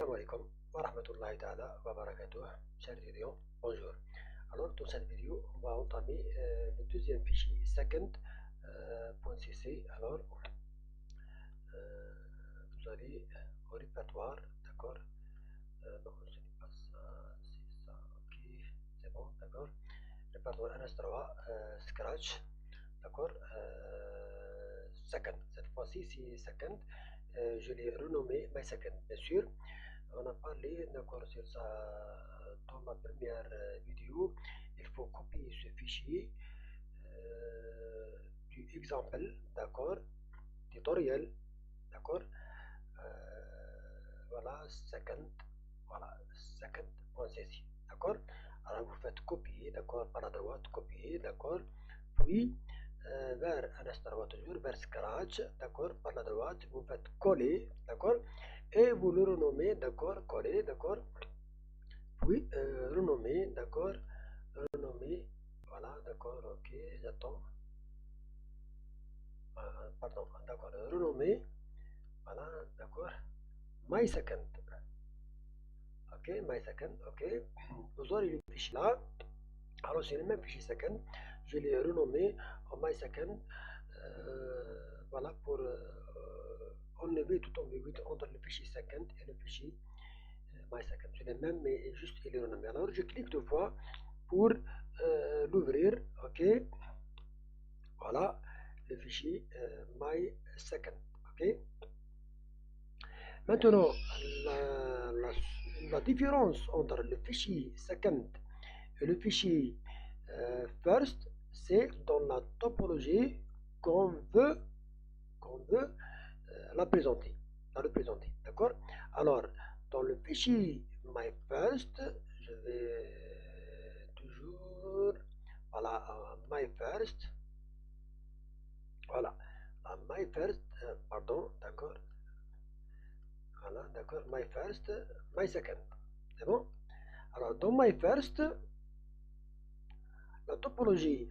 Assalamu alaikum wa rahmatullahi ta'ala wa barakatuh. Chers étudiants, bonjour. Alors, dans cette vidéo, on va entamer le deuxième fichier second.cc. Alors, vous allez au répertoire, d'accord. Non, ce n'est pas ça, c'est ça, ok, c'est bon, d'accord. Répertoire NS3, Scratch, d'accord. Second, cette fois-ci c'est second. Je l'ai renommé My Second, bien sûr. On a parlé, d'accord, sur ça dans ma première vidéo. Il faut copier ce fichier du exemple, d'accord, tutoriel, d'accord. Voilà, second.cc, d'accord. Alors vous faites copier, d'accord, par la droite, copier, d'accord, puis vers un instant toujours, vers Scratch, d'accord, par la droite, vous faites coller, d'accord, et vous le renommez, d'accord, coller, d'accord, puis renommer, d'accord, renommer, voilà, d'accord, ok, j'attends, pardon, d'accord, renommer, voilà, d'accord, My Second, ok, My Second, ok, vous aurez le fichier là. Alors c'est le même fichier second, je l'ai renommé en My Second, voilà, pour enlever toute ambiguïté entre le fichier second et le fichier My Second. C'est le même, mais juste il est renommé. Alors je clique deux fois pour l'ouvrir, ok, voilà, le fichier My Second, ok. Maintenant, la différence entre le fichier second et le fichier first, c'est dans la topologie qu'on veut la représenter, d'accord. Alors dans le fichier my first, je vais toujours, voilà, my first, voilà, my first, pardon, d'accord, voilà, d'accord, my first, my second, c'est bon. Alors dans my first, la topologie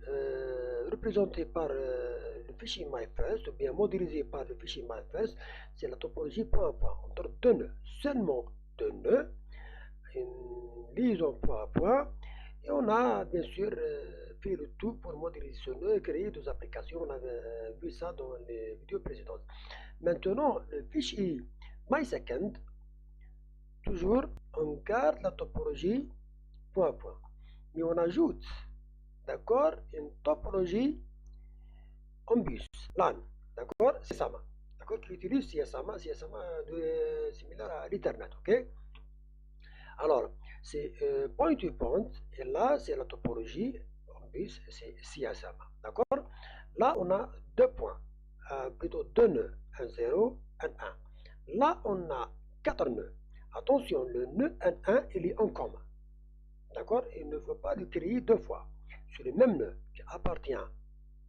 représentée par le fichier myFirst, ou bien modélisée par le fichier myFirst, c'est la topologie point à point, entre deux nœuds, seulement deux nœuds, une liaison point à point, et on a bien sûr fait le tout pour modéliser ce nœud et créer des applications. On avait vu ça dans les vidéos précédentes. Maintenant, le fichier mySecond, toujours, on garde la topologie point à point, mais on ajoute, d'accord, une topologie en bus, LAN, d'accord, c'est ça, d'accord, qui utilise CSAMA similaire à l'Ethernet, ok. Alors, c'est point to point, et là, c'est la topologie en bus, c'est CSAMA, d'accord. Là, on a deux points, plutôt deux nœuds, un 0, un 1. Là, on a quatre nœuds. Attention, le nœud N1, il est en commun, d'accord, il ne faut pas le créer deux fois sur le même nœud qui appartient à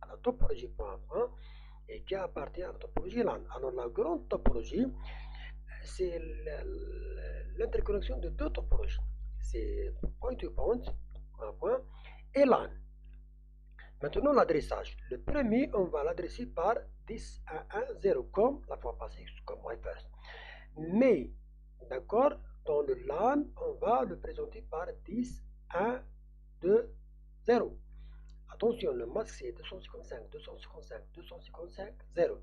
la topologie point à point et qui appartient à la topologie LAN. Alors la grande topologie, c'est l'interconnexion de deux topologies. C'est point to point, point à point, et LAN. Maintenant l'adressage. Le premier, on va l'adresser par 10.1.1.0 comme la fois passée, comme myFirst. Mais, d'accord, dans le LAN, on va le présenter par 10.1.2.0. Attention, le masque c'est 255, 255, 255, 0.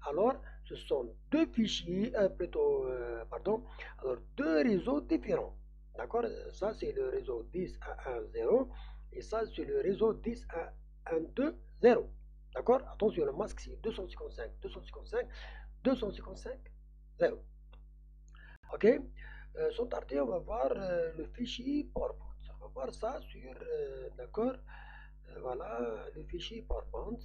Alors, ce sont deux fichiers, alors deux réseaux différents. D'accord, ça c'est le réseau 10.1.1.0 et ça c'est le réseau 10.1.1.2.0. D'accord, attention, le masque c'est 255, 255, 255, 0. Ok, sans tarder, on va voir le fichier PowerPoint. On va voir ça sur, d'accord, voilà, le fichier PowerPoint.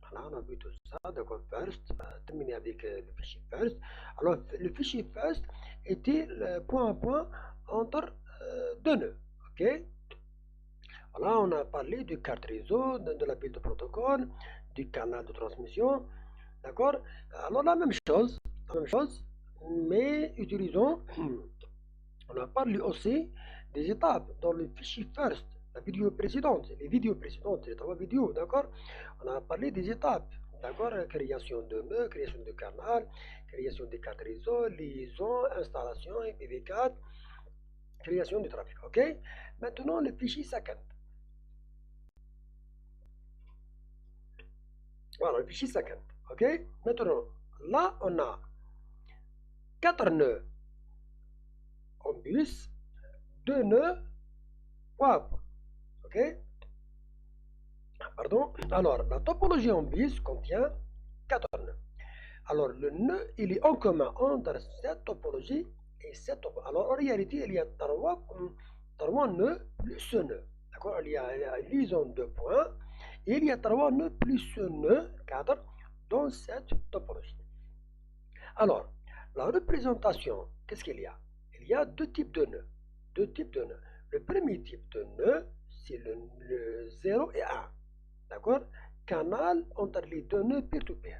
Voilà, on a vu tout ça, d'accord, first, terminé avec le fichier first. Alors, le fichier first était le point à point entre deux nœuds, ok. Voilà, on a parlé du carte réseau, de la pile de protocole, du canal de transmission, d'accord. Alors, la même chose, mais utilisons, on a parlé aussi des étapes dans le fichier first, la vidéo précédente, les vidéos précédentes, les trois vidéos, d'accord. On a parlé des étapes D'accord? Création de nœuds, création de canal, création des cartes réseau, liaison, installation, IPv4, création du trafic. OK? Maintenant, le fichier second. Voilà, le fichier second. OK? Maintenant, là, on a 4 nœuds en bus, 2 nœuds WAP. OK? Pardon. Alors, la topologie en bus contient 4 nœuds. Alors, le nœud, il est en commun entre cette topologie et cette topologie. Alors, en réalité, il y a 3 nœuds plus ce nœud. D'accord? Il y a une liaison de points. Et il y a 3 nœuds plus ce nœud, 4, dans cette topologie. Alors, la représentation, qu'est-ce qu'il y a? Il y a 2 types de nœuds. Le premier type de nœud, c'est le 0 et 1. D'accord? Canal entre les 2 nœuds peer-to-peer.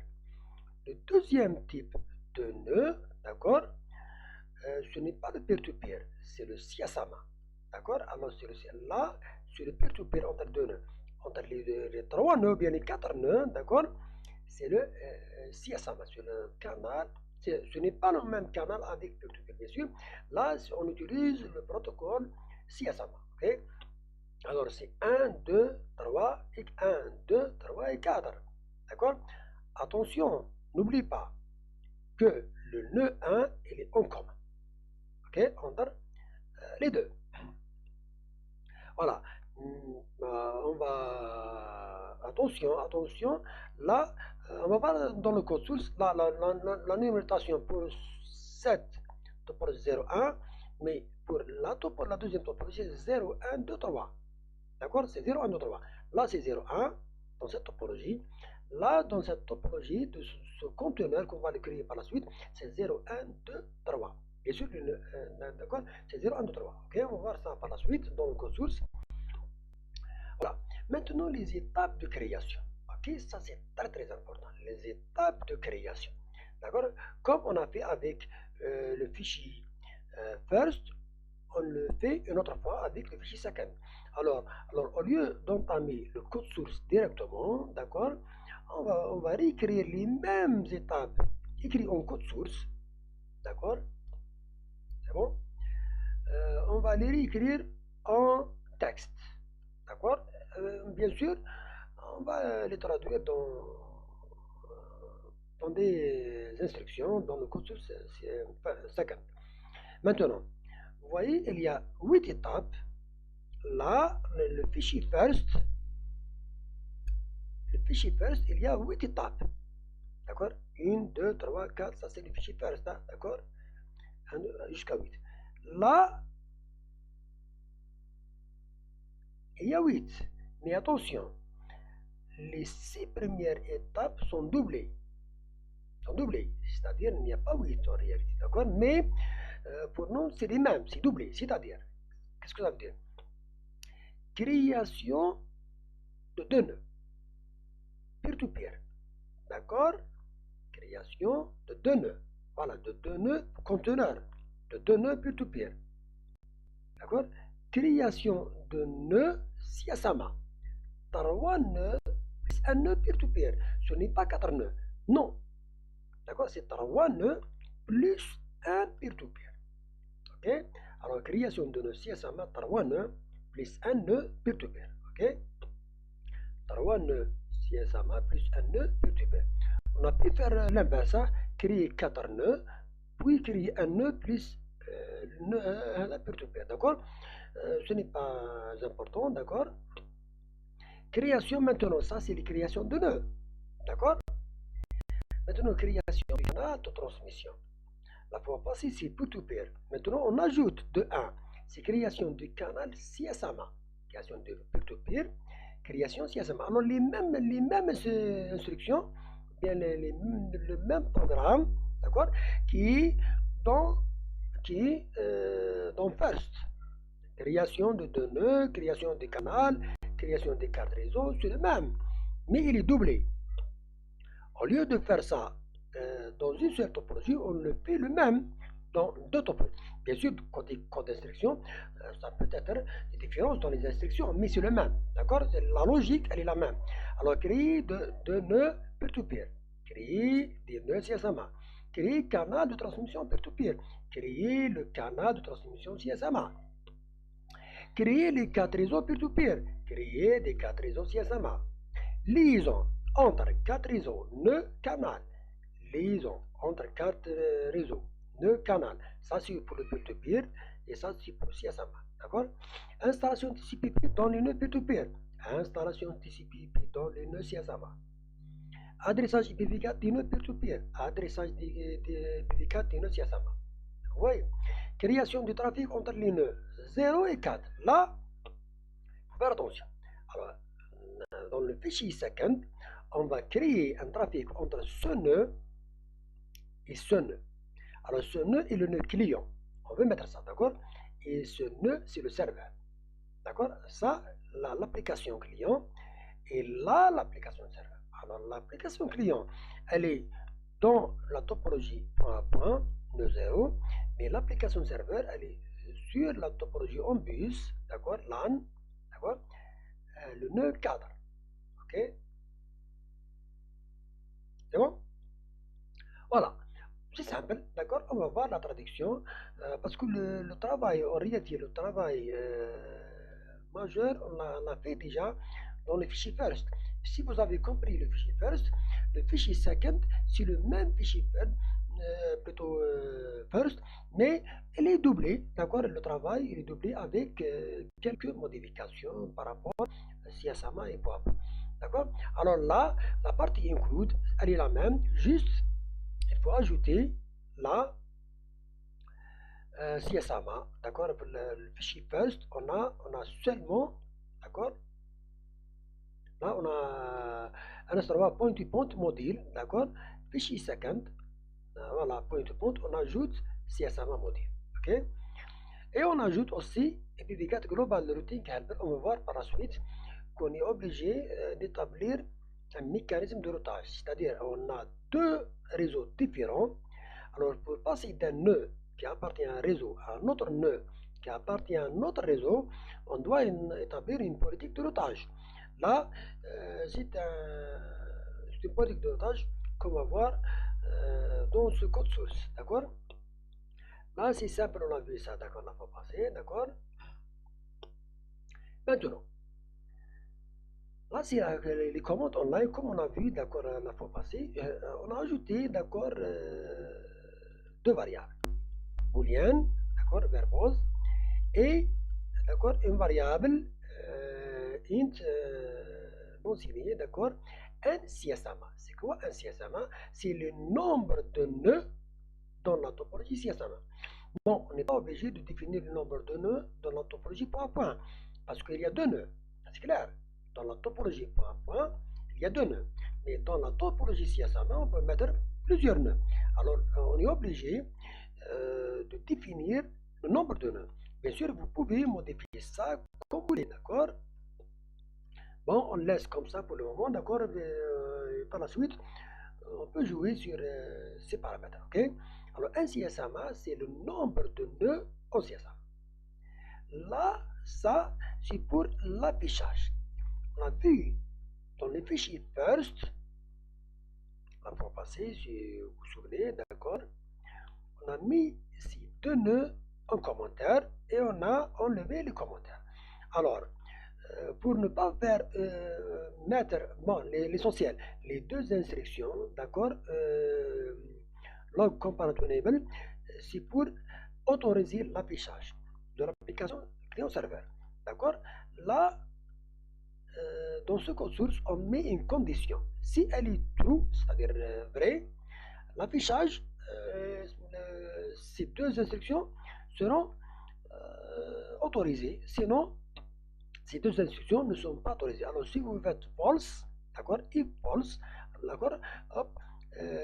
Le deuxième type de nœud, d'accord, ce n'est pas le peer-to-peer, c'est le siasama. D'accord? Alors, là, c'est le peer-to-peer entre 2 nœuds. Entre les 3 nœuds, bien les 4 nœuds, d'accord, c'est le siasama, c'est le canal. Ce n'est pas le même canal avec peer-to-peer, bien sûr. Là, on utilise le protocole siasama. Okay? Alors, c'est 1, 2, 3, et 1, 2, 3 et 4. D'accord? Attention, n'oublie pas que le nœud 1, il est en commun. OK? Entre les deux. Voilà. On va... Attention. Là, on va voir dans le code source la numérotation pour cette topologie 0, 1, mais pour la deuxième topologie, c'est 0, 1, 2, 3. D'accord? C'est 0, 1, 2, 3. Là, c'est 0, 1 dans cette topologie. Là, dans cette topologie de ce conteneur qu'on va le créer par la suite, c'est 0, 1, 2, 3. Bien sûr, d'accord? C'est 0, 1, 2, 3. Ok? On va voir ça par la suite dans le code source. Voilà. Maintenant, les étapes de création. Ok? Ça, c'est très important. Les étapes de création. D'accord? Comme on a fait avec le fichier first, on le fait une autre fois avec le fichier second. Alors au lieu d'entamer le code source directement, d'accord, on va réécrire les mêmes étapes écrites en code source, d'accord, c'est bon, on va les réécrire en texte, d'accord, bien sûr, on va les traduire dans des instructions dans le code source second. Maintenant, vous voyez, il y a 8 étapes. Là, le fichier first, il y a 8 étapes. D'accord? 1, 2, 3, 4, ça c'est le fichier first. D'accord? Jusqu'à 8. Là, il y a 8. Mais attention, les 6 premières étapes sont doublées. C'est-à-dire, il n'y a pas 8 en réalité. D'accord? Mais pour nous, c'est les mêmes, c'est doublé. C'est-à-dire, qu'est-ce que ça veut dire? Création de 2 nœuds peer-to-peer. D'accord? Création de 2 nœuds. Voilà, de 2 nœuds conteneurs. De 2 nœuds peer-to-peer. D'accord? Création de nœuds siasama. 3 nœuds plus 1 nœud peer-to-peer. Ce n'est pas 4 nœuds. Non. D'accord? C'est 3 nœuds plus 1 peer-to-peer. Ok? Alors, création de nœuds siasama, 3 nœuds plus 1 nœud peer-to-peer. Ok? 3 nœuds siasama plus 1 nœud peer-to-peer. On a pu faire l'inverse, créer 4 nœuds, puis créer un nœud plus nœud peer-to-peer. D'accord? Ce n'est pas important, d'accord? Création maintenant, ça c'est les créations de nœuds. D'accord? Maintenant, création du canal de transmission. La fois passée, c'est peer-to-peer. Maintenant, on ajoute de 1. C'est création du canal siasama. Création de peer-to-peer. Création siasama. Alors, les mêmes instructions, bien le même programme, d'accord, qui est dans first. Création de 2 nœuds, création de canal, création des cartes réseau, c'est le même. Mais il est doublé. Au lieu de faire ça dans une seule topologie, on le fait le même dans deux topologies. Bien sûr, côté code d'instruction, ça peut être des différences dans les instructions, mais c'est le même. D'accord? La logique, elle est la même. Alors, créer de nœuds peer-to-peer. Créer des nœuds CSMA. Créer canal de transmission peer-to-peer. Créer le canal de transmission CSMA. Créer les quatre réseaux peer-to-peer. Créer des quatre réseaux CSMA. Liaison entre quatre réseaux, nœuds, canal. Liaison entre quatre réseaux, nœuds, canal. Ça, c'est pour le peer-to-peer et ça, c'est pour le CSMA. D'accord? Installation TCP/IP dans les nœuds peer-to-peer. Installation TCP/IP dans les nœuds CSMA. Adressage IPv4 des nœuds peer-to-peer. Adressage IPv4 des nœuds CSMA. Vous voyez? Création du trafic entre les nœuds 0 et 4. Là, il faut faire attention. Alors, dans le fichier second, on va créer un trafic entre ce nœud et ce nœud. Alors, ce nœud est le nœud client. On veut mettre ça, d'accord? Et ce nœud, c'est le serveur. D'accord? Ça, l'application client, et là, l'application serveur. Alors, l'application client, elle est dans la topologie point à point, nœud 0, mais l'application serveur, elle est sur la topologie en bus, d'accord? LAN, d'accord? Le nœud cadre. Ok? C'est bon? Voilà. C'est simple, d'accord? On va voir la traduction parce que le travail, en réalité, le travail majeur, on l'a fait déjà dans le fichier first. Si vous avez compris le fichier first, le fichier second, c'est le même fichier plutôt first, mais il est doublé, d'accord? Le travail il est doublé avec quelques modifications par rapport à CSMA et POAP. D'accord? Alors là, la partie include, elle est la même, juste il faut ajouter la CSMA, d'accord? Pour le fichier first, on a seulement, d'accord? Là, on a un instrument point-to-point module, d'accord? Fichier second, voilà, point-to-point, on ajoute CSMA module, ok? Et on ajoute aussi IPv4 Global Routing Helper. On va voir par la suite qu'on est obligé d'établir un mécanisme de routage, c'est-à-dire on a deux réseaux différents. Alors pour passer d'un nœud qui appartient à un réseau à un autre nœud qui appartient à un autre réseau, on doit établir une politique de routage. Là, c'est une politique de routage qu'on va voir dans ce code source, d'accord? Là, c'est simple, on a vu ça, d'accord, la fois passée, d'accord? Maintenant, là, c'est les commandes online, comme on a vu, d'accord, la fois passée, on a ajouté, d'accord, deux variables. Boolean, d'accord, verbose, et, d'accord, une variable int non signée, d'accord, un CSMA. C'est quoi un CSMA? C'est le nombre de nœuds dans la topologie CSMA. Bon, on n'est pas obligé de définir le nombre de nœuds dans la topologie point à point, parce qu'il y a deux nœuds, c'est clair. Dans la topologie point à point, il y a deux nœuds. Mais dans la topologie CSMA, on peut mettre plusieurs nœuds. Alors, on est obligé de définir le nombre de nœuds. Bien sûr, vous pouvez modifier ça comme vous voulez, d'accord? Bon, on laisse comme ça pour le moment, d'accord? Par la suite, on peut jouer sur ces paramètres, ok? Alors, un CSMA, c'est le nombre de nœuds en CSMA. Là, ça, c'est pour l'affichage. On a vu dans les fichiers first, la fois passée, si vous vous souvenez, d'accord? On a mis ici deux nœuds en commentaire et on a enlevé les commentaires. Alors, pour ne pas faire mettre bon, l'essentiel, les deux instructions, d'accord, log component enable, c'est pour autoriser l'affichage de l'application client-serveur. D'accord? Là, dans ce code source, on met une condition. Si elle est true, c'est-à-dire vraie, l'affichage, ces deux instructions seront autorisées. Sinon, ces deux instructions ne sont pas autorisées. Alors, si vous faites false, d'accord, if false, d'accord, hop,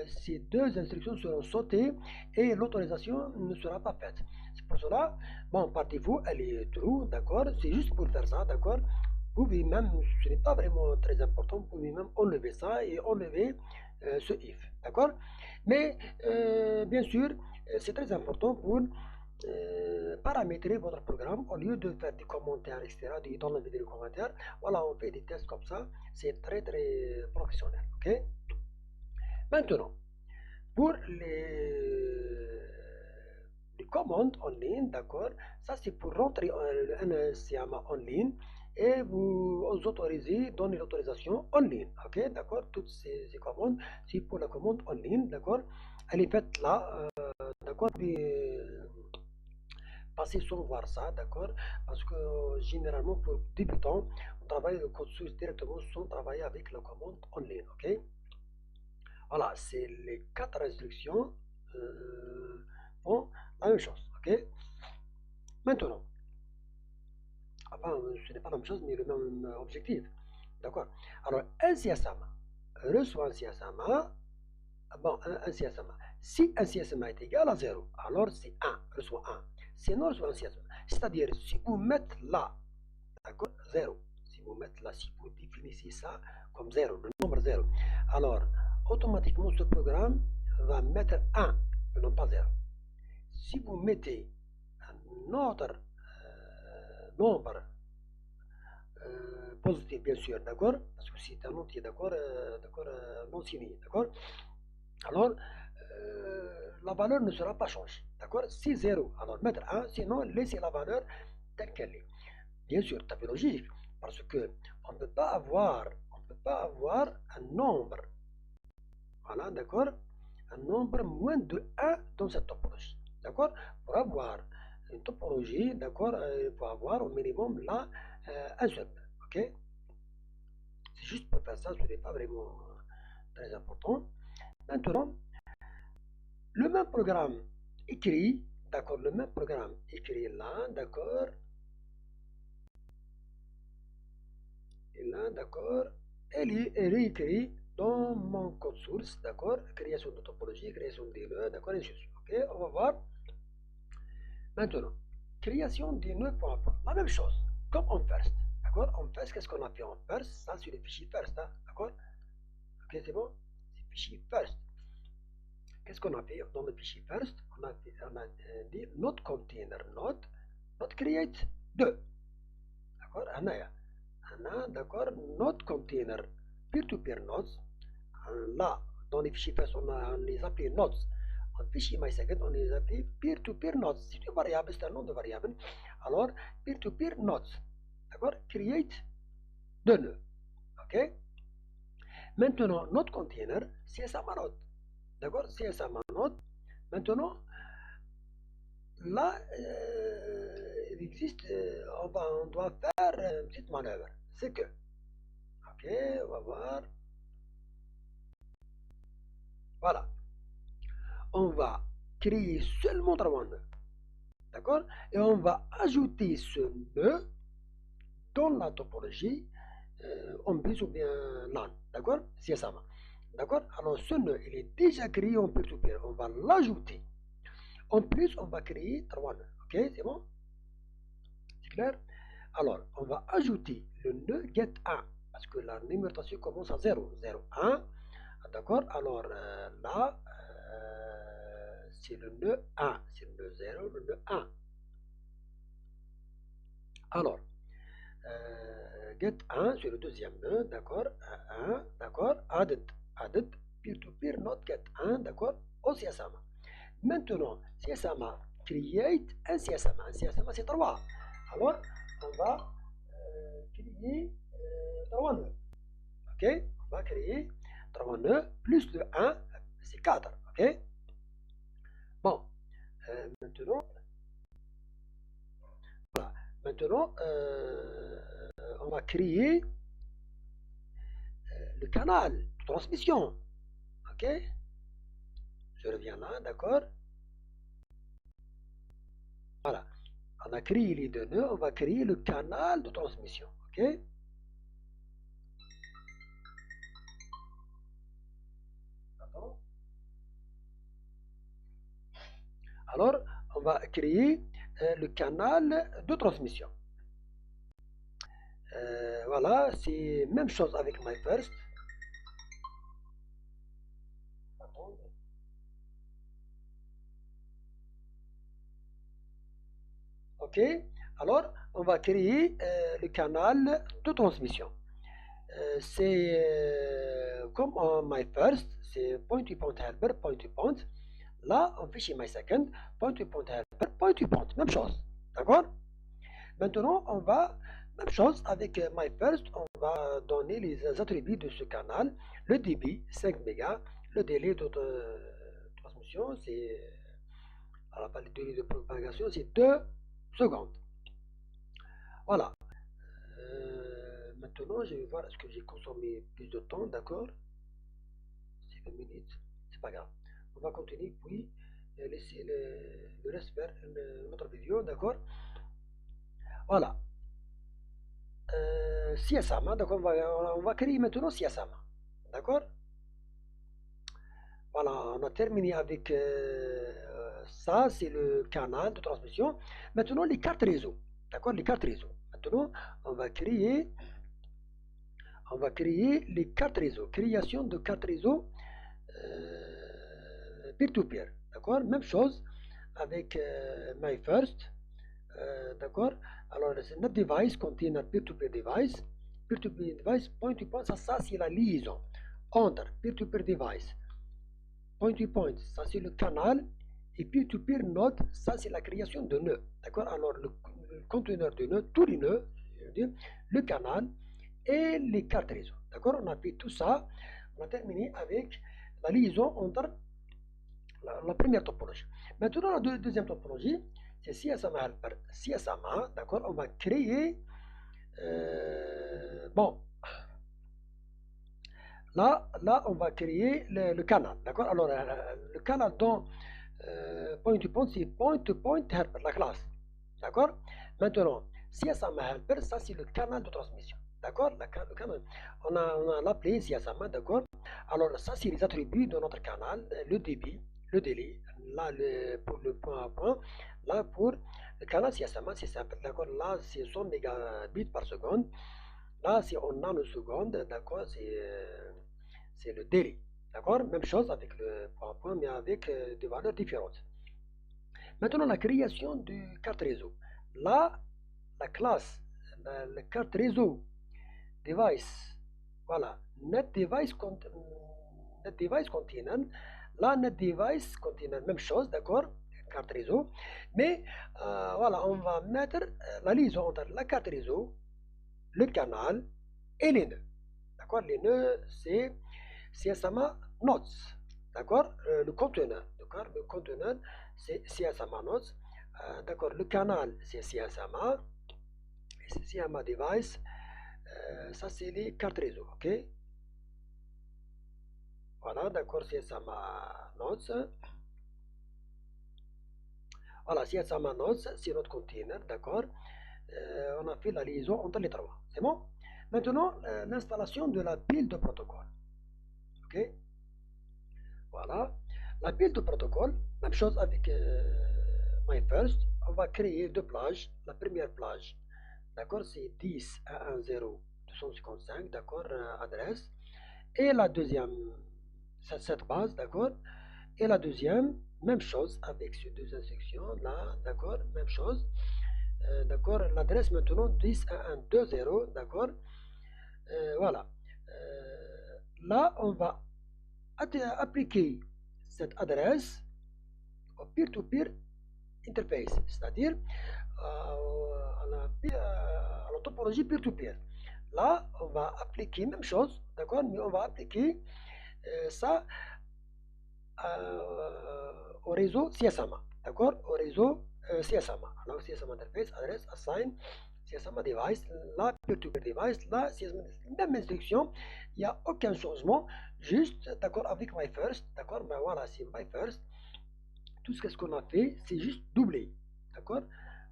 ces deux instructions seront sautées et l'autorisation ne sera pas faite. C'est pour cela, bon, par défaut, elle est true, d'accord, c'est juste pour faire ça, d'accord. Vous pouvez même, ce n'est pas vraiment très important, vous pouvez même enlever ça et enlever ce if, d'accord. Mais, bien sûr, C'est très important pour paramétrer votre programme au lieu de faire des commentaires, etc. Dans la vidéo commentaires, voilà, on fait des tests comme ça. C'est très très professionnel. Ok. Maintenant, pour les commandes en ligne, d'accord, ça c'est pour rentrer un CMA en ligne et vous autorisez, donner l'autorisation en ligne, ok, d'accord, toutes ces commandes, c'est pour la commande en ligne, d'accord, elle est faite là, d'accord, puis passer sans voir ça, d'accord, parce que généralement pour débutants, on travaille le code source directement sans travailler avec la commande en ligne, ok. Voilà, c'est les 4 restrictions font la même chose, ok. Maintenant, enfin, ce n'est pas la même chose, mais le même objectif, d'accord. Alors, un CSMA reçoit un CSMA, bon, un CSMA. Si un CSMA est égal à 0, alors c'est 1, reçoit 1. Sinon, reçoit un CSMA. C'est-à-dire, si vous mettez là, d'accord, 0, si vous mettez là, si vous définissez ça comme 0, le nombre 0, alors, automatiquement, ce programme va mettre 1, et non pas 0. Si vous mettez un autre nombre positif, bien sûr, d'accord, parce que c'est un entier, d'accord, non signé, d'accord, alors la valeur ne sera pas changée, d'accord, c'est 0, alors mettre 1, sinon laisser la valeur telle qu'elle est. Bien sûr, c'est logique, parce que on ne peut pas avoir un nombre, voilà, d'accord, un nombre moins de 1 dans cette topologie, d'accord. Pour avoir une topologie, d'accord, il faut avoir au minimum là un seul, ok. C'est juste pour faire ça, ce n'est pas vraiment très important. Maintenant, le même programme écrit, d'accord, le même programme écrit là, d'accord, et là, d'accord, elle est réécrit dans mon code source, d'accord, création de topologie, création des nœuds, d'accord, et ainsi de suite. Ok, on va voir. Maintenant, création des nœuds pour enfants, la même chose, comme en first, d'accord, en first, qu'est-ce qu'on a fait en first, ça c'est le fichier first, hein, d'accord, ok, c'est bon, c'est le fichier first. Qu'est-ce qu'on a fait dans le fichier first? On a dit not container not create 2, d'accord, d'accord, not container peer-to-peer nodes. Là, dans les fichiers first, on les appelait nodes. En fichier MySecond, on les appelait peer-to-peer nodes. C'est une variable, c'est un nom de variable. Alors, peer-to-peer nodes, d'accord, create 2 nœuds, ok. Maintenant, not container, c'est ça ma node, d'accord, c'est ça ma node. Maintenant, là, il existe, on doit faire une petite manœuvre. C'est que, ok, on va voir. Voilà. On va créer seulement 3 nœuds. D'accord. Et on va ajouter ce nœud dans la topologie en bis ou bien LAN. D'accord. C'est ça. D'accord. Alors, ce nœud, il est déjà créé en peer-to-peer. On va l'ajouter. En plus, on va créer 3 nœuds. Ok, c'est bon? C'est clair? Alors, on va ajouter le nœud get1 parce que la numérotation commence à 0, 0, 1. D'accord? Alors là, c'est le nœud 1, c'est le nœud 0, le nœud 1. Alors, get1, c'est le deuxième nœud, d'accord? 1, d'accord? Added, peer-to-peer, not get1, d'accord? Au CSMA. Maintenant, CSMA, create un CSMA. Un CSMA, c'est 3. Alors, on va créer 3 nœuds. Ok? On va créer 3 nœuds plus le 1, c'est 4. Ok? Bon, maintenant, voilà. Maintenant, on va créer le canal de transmission. Ok? Je reviens là, d'accord? Voilà. On a créé les 2 nœuds, on va créer le canal de transmission. Ok? Alors, on va créer le canal de transmission. Voilà, c'est même chose avec MyFirst. Ok, alors on va créer le canal de transmission. C'est comme en MyFirst, c'est point to point helper, point to point. Là, on fait chez MySecond, point to point helper, point to point, même chose. D'accord? Maintenant, on va, même chose avec MyFirst, on va donner les attributs de ce canal, le débit 5 mégas, le délai de transmission, c'est, alors pas le délai de propagation, c'est 2 secondes. Voilà. Maintenant, je vais voir est-ce que j'ai consommé plus de temps, d'accord? C'est 20 minutes, c'est pas grave. On va continuer, puis laisser le reste vers une autre vidéo, d'accord? Voilà. CSAMA, donc on va créer maintenant CSAMA, d'accord? Voilà, on a terminé avec ça, c'est le canal de transmission. Maintenant, les cartes réseau, d'accord? Les cartes réseau. Maintenant, on va créer les cartes réseau, création de cartes réseau peer-to-peer, d'accord? Même chose avec MyFirst, d'accord? Alors, c'est notre device container peer-to-peer device. Peer-to-peer device, point to point, ça c'est la liaison entre peer-to-peer device. Point to point, ça c'est le canal. Et peer-to-peer node, ça c'est la création de nœuds, d'accord? Alors, le conteneur de nœuds, tous les nœuds, le canal et les cartes réseau, d'accord? On a fait tout ça. On a terminé avec la liaison entre la première topologie. Maintenant, la deuxième topologie, c'est CSAMA Helper. CSAMA, d'accord, on va créer, bon, là, on va créer le canal, d'accord. Alors, le canal dans point to point, c'est point to point helper, la classe, d'accord. Maintenant, CSAMA Helper, ça c'est le canal de transmission, d'accord. Le canal, on a l'appelé CSAMA, d'accord. Alors, ça c'est les attributs de notre canal, le débit, le délai, là pour le point à point, là pour le canal CSMA, c'est simple, d'accord, là c'est 100 mégabits par seconde, là c'est en nanosecondes, d'accord, c'est le délai, d'accord, même chose avec le point à point, mais avec des valeurs différentes. Maintenant, la création du carte réseau, là, la classe, la carte réseau, device, voilà, net device container. Là, net device container, même chose, d'accord, carte réseau. Mais voilà, on va mettre la liaison entre la carte réseau, le canal et les nœuds. D'accord, les nœuds, c'est CSMA nodes. D'accord, le conteneur. D'accord, le conteneur, c'est CSMA nodes. D'accord, le canal, c'est CSMA. CSMA device. Ça, c'est les cartes réseau. Ok. Voilà, d'accord, CSMA nodes. Voilà, CSMA nodes, c'est notre container, d'accord. On a fait la liaison entre les trois. C'est bon? Maintenant, l'installation de la pile de protocole. Ok. Voilà. La pile de protocole, même chose avec MyFirst. On va créer deux plages. La première plage, d'accord, c'est 10.1.1.0.255, d'accord, adresse. Et la deuxième, cette base, d'accord. Et la deuxième, même chose avec ces deux instructions là, d'accord, même chose. D'accord, l'adresse maintenant 10.1.1.2.0, d'accord. Voilà. Là, on va appliquer cette adresse au peer-to-peer interface, c'est-à-dire à la topologie peer-to-peer. Là, on va appliquer même chose, d'accord, mais on va appliquer ça au réseau CSAMA, d'accord, au réseau CSAMA. Alors, CSAMA interface, adresse, assign, CSAMA device, là, peer-to-peer device, là, CSAMA, même instruction, il n'y a aucun changement, juste, d'accord, avec MyFirst, d'accord, ben voilà, c'est MyFirst, tout ce qu'on a fait, c'est juste doubler, d'accord,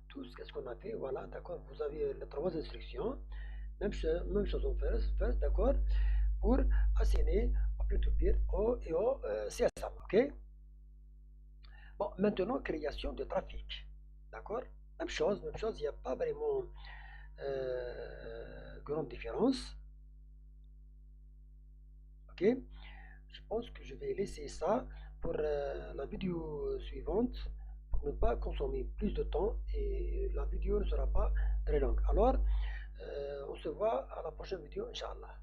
tout ce qu'on a fait, voilà, d'accord, vous avez les trois instructions, même chose en first, d'accord, pour assigner au peer-to-peer et au CSAMA, ok. Bon, maintenant, création de trafic. D'accord, même chose, il n'y a pas vraiment grande différence. Ok, je pense que je vais laisser ça pour la vidéo suivante. pour ne pas consommer plus de temps et la vidéo ne sera pas très longue. Alors, on se voit à la prochaine vidéo, Inch'Allah.